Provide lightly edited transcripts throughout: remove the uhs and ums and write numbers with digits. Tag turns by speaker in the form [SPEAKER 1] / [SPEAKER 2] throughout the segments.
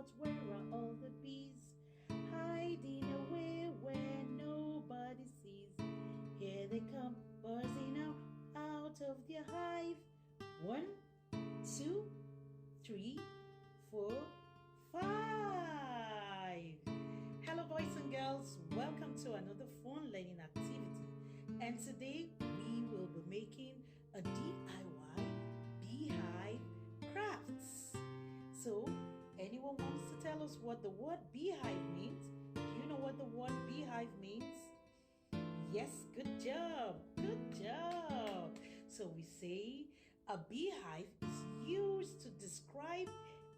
[SPEAKER 1] but where are all the bees? Hiding away where nobody sees. Here they come, buzzing out of their hive. 1, 2, 3, 4, 5. Hello boys and girls, welcome to another fun learning activity. And today we will be making a DIY beehive crafts. So, anyone wants to tell us what the word beehive means? Do you know what the word beehive means? Yes, good job, good job. So we say a beehive is used to describe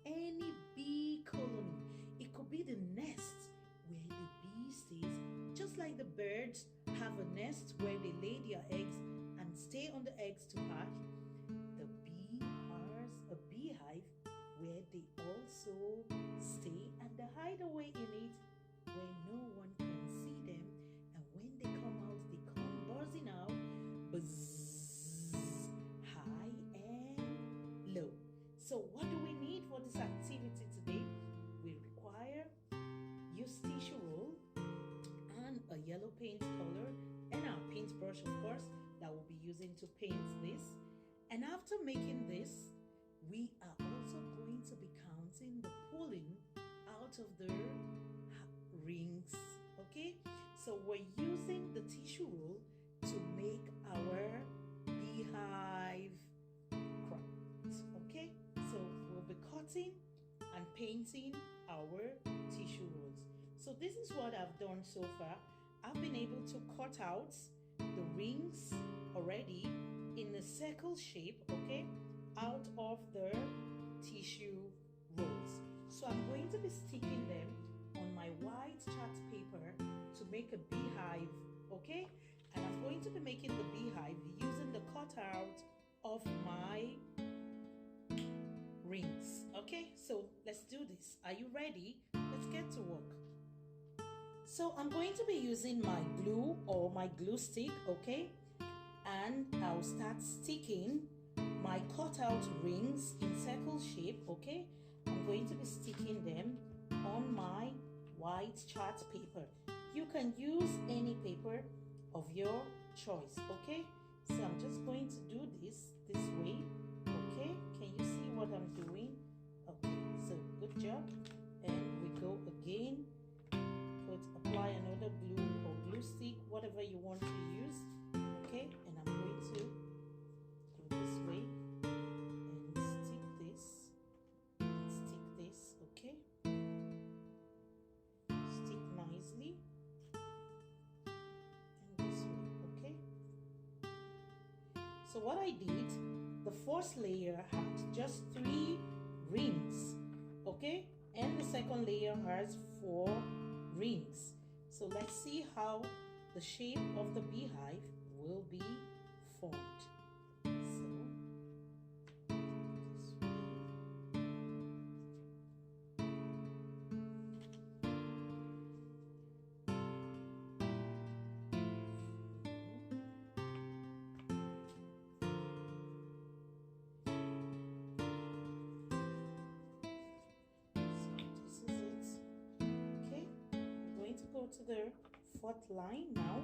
[SPEAKER 1] any bee colony. It could be the nest where the bee stays, just like the birds have a nest where they lay their eggs and stay on the eggs to hatch. The bee has a beehive where they also stay and they hide away in it where no one can see them, and when they come out, they come buzzing out, buzz, high and low. So what do we need for this activity today? We require used tissue roll and a yellow paint color and our paintbrush, of course, that we'll be using to paint this. And after making this, we are also going to be counting the pollen out of the rings. Okay, so we're using the tissue roll to make our beehive craft. Okay, so we'll be cutting and painting our tissue rolls. So this is what I've done so far. I've been able to cut out the rings already in a circle shape, okay, out of the tissue rolls. So I'm going to be sticking them on my white chart paper to make a beehive, okay? And I'm going to be making the beehive using the cutout of my rings. Okay, so let's do this. Are you ready? Let's get to work. So I'm going to be using my glue or my glue stick, okay, and I'll start sticking my cutout rings in circle shape. Okay, I'm going to be sticking them on my white chart paper. You can use any paper of your choice. Okay, so I'm just going to do this way. Okay, can you see what I'm doing? Okay, so good job. And we go again. Apply another glue or glue stick, whatever you want to use. Okay, and I'm going to go this way and stick this and stick this. Okay, stick nicely and this way. Okay, so what I did, the first layer had just 3 rings, okay, and the second layer has 4 rings. So let's see how the shape of the beehive will be formed. So this way. To go to the 4th line now.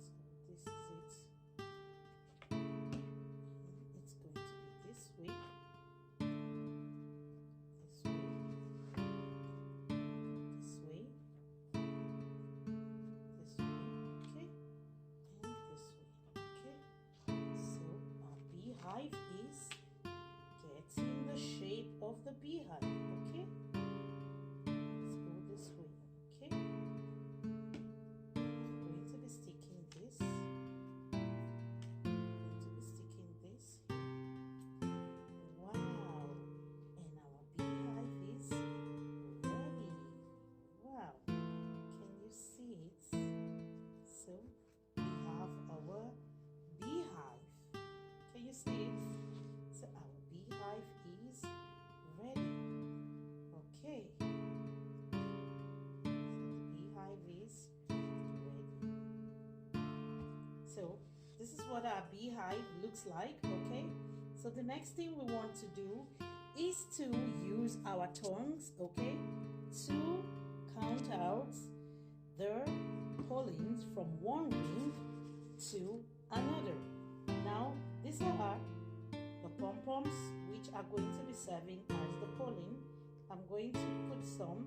[SPEAKER 1] So this is it. It's going to be this way, this way, this way, this way, okay, and this way, okay. So our beehive is getting the shape of the beehive, okay. Let's go this way, okay. Sticking this, wow, and our beehive is ready. Wow, can you see it? So we have our beehive. Can you see it? So our beehive is ready. Okay, so the beehive is so this is what our beehive looks like. Okay, so the next thing we want to do is to use our tongues, okay, to count out the pollens from one ring to another. Now, these are the pom-poms which are going to be serving as the pollen. I'm going to put some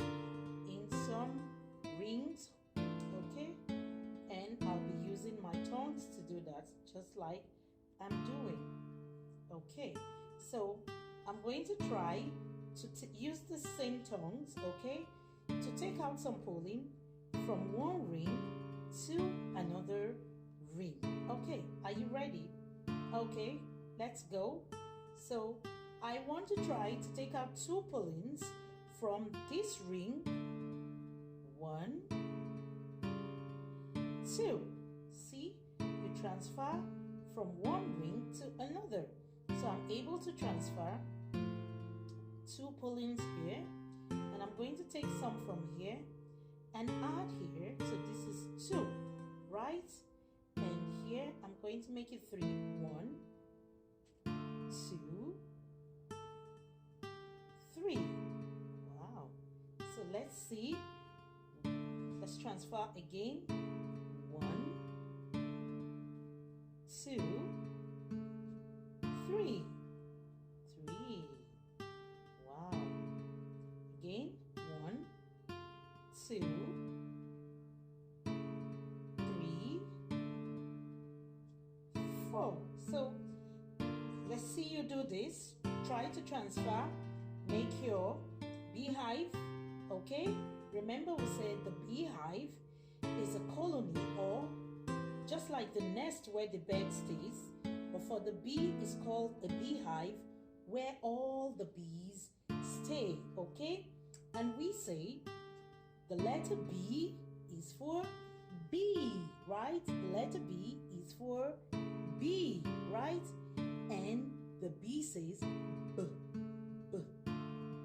[SPEAKER 1] in some rings, okay, and I'll be using my tongues to do that, just like I'm doing. Okay, so I'm going to try to use the same tongues, okay, to take out some pollen from one ring to another ring. Okay, are you ready? Okay, let's go. So I want to try to take out two pollens from this ring. 1, 2. See, you transfer from one ring to another. So I'm able to transfer two pollens here, and I'm going to take some from here and add here. So this is 2, right? And here I'm going to make it 3. 1, 2, 3. Wow. So let's see. Let's transfer again. 1, 2, 3. 3. Wow. Again. 1, 2, 3, 4. So let's see you do this. Try to transfer. Make your beehive. Okay. Remember we said the beehive is a colony, or just like the nest where the bird stays, but for the bee is called a beehive, where all the bees stay, okay? And we say the letter B is for bee, right? The letter B is for bee, right? And the bee says B, B,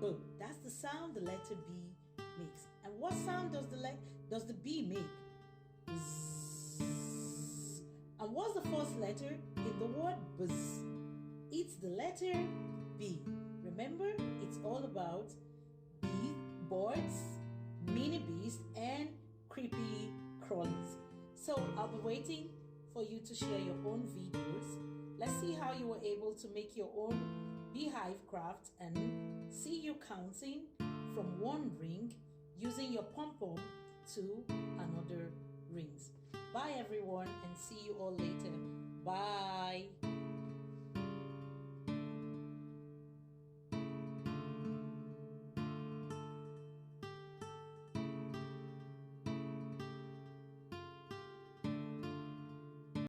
[SPEAKER 1] B. That's the sound the letter B makes. And what sound does the bee make? Zzz. And what's the first letter in the word buzz? It's the letter B. Remember, it's all about bee, birds, mini bees, and creepy crawlies. So I'll be waiting for you to share your own videos. Let's see how you were able to make your own beehive craft, and see you counting from one ring using your pom-pom to another rings. Bye everyone, and see you all later. Bye.